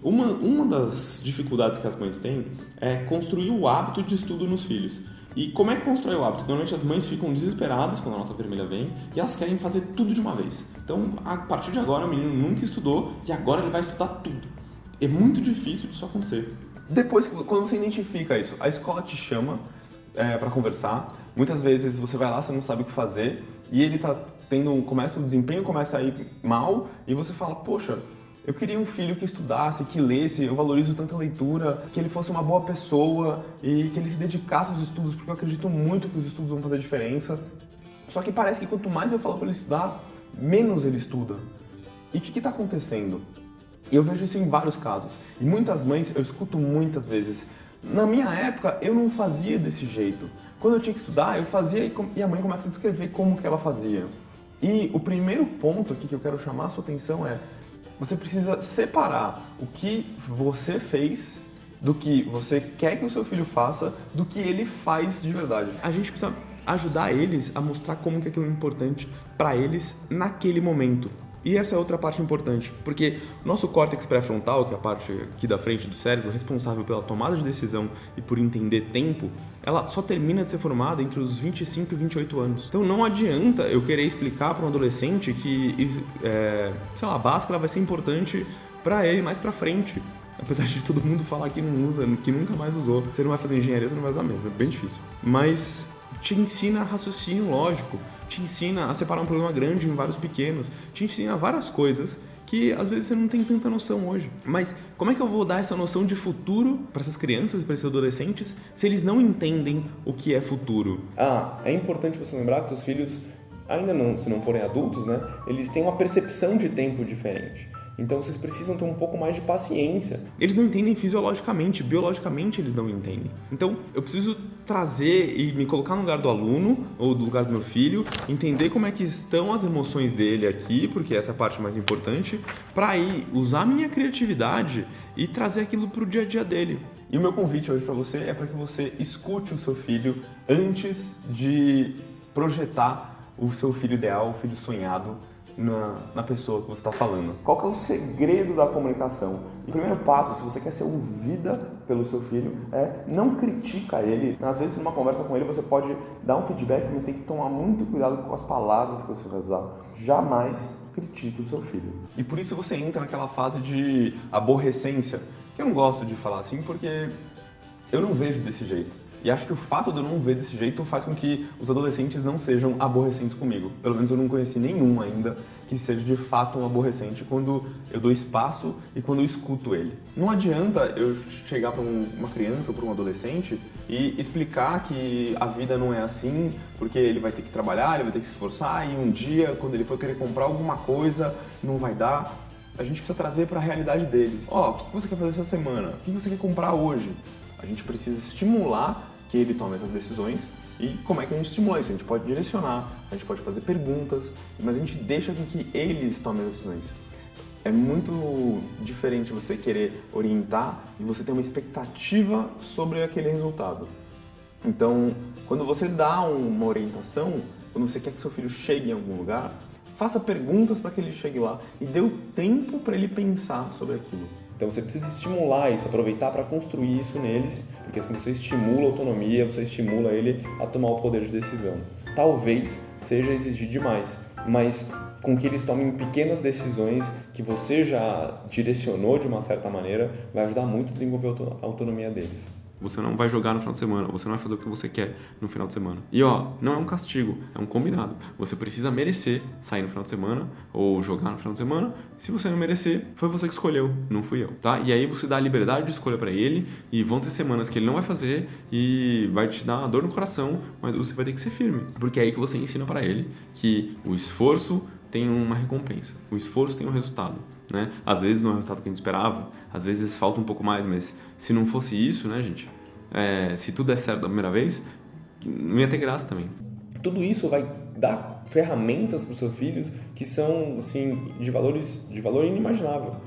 Uma das dificuldades que as mães têm é construir o hábito de estudo nos filhos. E como é que constrói o hábito? Normalmente as mães ficam desesperadas quando a nota vermelha vem e elas querem fazer tudo de uma vez. Então, a partir de agora, o menino nunca estudou e agora ele vai estudar tudo. É muito difícil disso acontecer. Depois, quando você identifica isso, a escola te chama para conversar. Muitas vezes você vai lá, você não sabe o que fazer e ele tá o desempenho começa a ir mal e você fala, poxa, eu queria um filho que estudasse, que lesse, eu valorizo tanto a leitura, que ele fosse uma boa pessoa e que ele se dedicasse aos estudos, porque eu acredito muito que os estudos vão fazer diferença. Só que parece que quanto mais eu falo para ele estudar, menos ele estuda. E o que está acontecendo? E eu vejo isso em vários casos. E muitas mães, eu escuto muitas vezes, na minha época eu não fazia desse jeito. Quando eu tinha que estudar, eu fazia e a mãe começa a descrever como que ela fazia. E o primeiro ponto aqui que eu quero chamar a sua atenção é: você precisa separar o que você fez do que você quer que o seu filho faça, do que ele faz de verdade. A gente precisa ajudar eles a mostrar como que aquilo é importante para eles naquele momento. E essa é outra parte importante, porque o nosso córtex pré-frontal, que é a parte aqui da frente do cérebro, responsável pela tomada de decisão e por entender tempo, ela só termina de ser formada entre os 25 e 28 anos. Então não adianta eu querer explicar para um adolescente que, a Bhaskara vai ser importante para ele mais para frente. Apesar de todo mundo falar que não usa, que nunca mais usou. Você não vai fazer engenharia, você não vai usar mesmo, é bem difícil. Mas te ensina raciocínio lógico, te ensina a separar um problema grande em vários pequenos, te ensina várias coisas que às vezes você não tem tanta noção hoje. Mas como é que eu vou dar essa noção de futuro para essas crianças e para esses adolescentes se eles não entendem o que é futuro? É importante você lembrar que os filhos, ainda não, se não forem adultos, né, eles têm uma percepção de tempo diferente. Então vocês precisam ter um pouco mais de paciência. Eles não entendem fisiologicamente, biologicamente eles não entendem. Então eu preciso trazer e me colocar no lugar do aluno ou do lugar do meu filho, entender como é que estão as emoções dele aqui, porque essa é a parte mais importante, para aí usar a minha criatividade e trazer aquilo para o dia a dia dele. E o meu convite hoje para você é para que você escute o seu filho antes de projetar o seu filho ideal, o filho sonhado, na pessoa que você está falando. Qual que é o segredo da comunicação? O primeiro passo, se você quer ser ouvida pelo seu filho, é não critica ele. Às vezes, numa conversa com ele, você pode dar um feedback, mas tem que tomar muito cuidado com as palavras que você vai usar. Jamais critique o seu filho. E por isso você entra naquela fase de aborrecência, que eu não gosto de falar assim, porque eu não vejo desse jeito. E acho que o fato de eu não ver desse jeito faz com que os adolescentes não sejam aborrecentes comigo. Pelo menos eu não conheci nenhum ainda que seja de fato um aborrecente quando eu dou espaço e quando eu escuto ele. Não adianta eu chegar para uma criança ou para um adolescente e explicar que a vida não é assim, porque ele vai ter que trabalhar, ele vai ter que se esforçar e um dia, quando ele for querer comprar alguma coisa, não vai dar. A gente precisa trazer para a realidade deles. O que você quer fazer essa semana? O que você quer comprar hoje? A gente precisa estimular que ele tome essas decisões. E como é que a gente estimula isso? A gente pode direcionar, a gente pode fazer perguntas, mas a gente deixa com que eles tomem as decisões. É muito diferente você querer orientar e você ter uma expectativa sobre aquele resultado. Então, quando você dá uma orientação, quando você quer que seu filho chegue em algum lugar, faça perguntas para que ele chegue lá e dê o tempo para ele pensar sobre aquilo. Então você precisa estimular isso, aproveitar para construir isso neles, porque assim você estimula a autonomia, você estimula ele a tomar o poder de decisão. Talvez seja exigir demais, mas com que eles tomem pequenas decisões que você já direcionou de uma certa maneira, vai ajudar muito a desenvolver a autonomia deles. Você não vai jogar no final de semana, você não vai fazer o que você quer no final de semana. E não é um castigo, é um combinado. Você precisa merecer sair no final de semana ou jogar no final de semana. Se você não merecer, foi você que escolheu, não fui eu, tá? E aí você dá a liberdade de escolha para ele e vão ter semanas que ele não vai fazer e vai te dar uma dor no coração, mas você vai ter que ser firme. Porque é aí que você ensina para ele que o esforço tem uma recompensa, o esforço tem um resultado. Né? Às vezes não é o resultado que a gente esperava, às vezes falta um pouco mais, mas se não fosse isso, né, gente? Se tudo der certo da primeira vez, não ia ter graça também. Tudo isso vai dar ferramentas para os seus filhos que são assim, de valor inimaginável.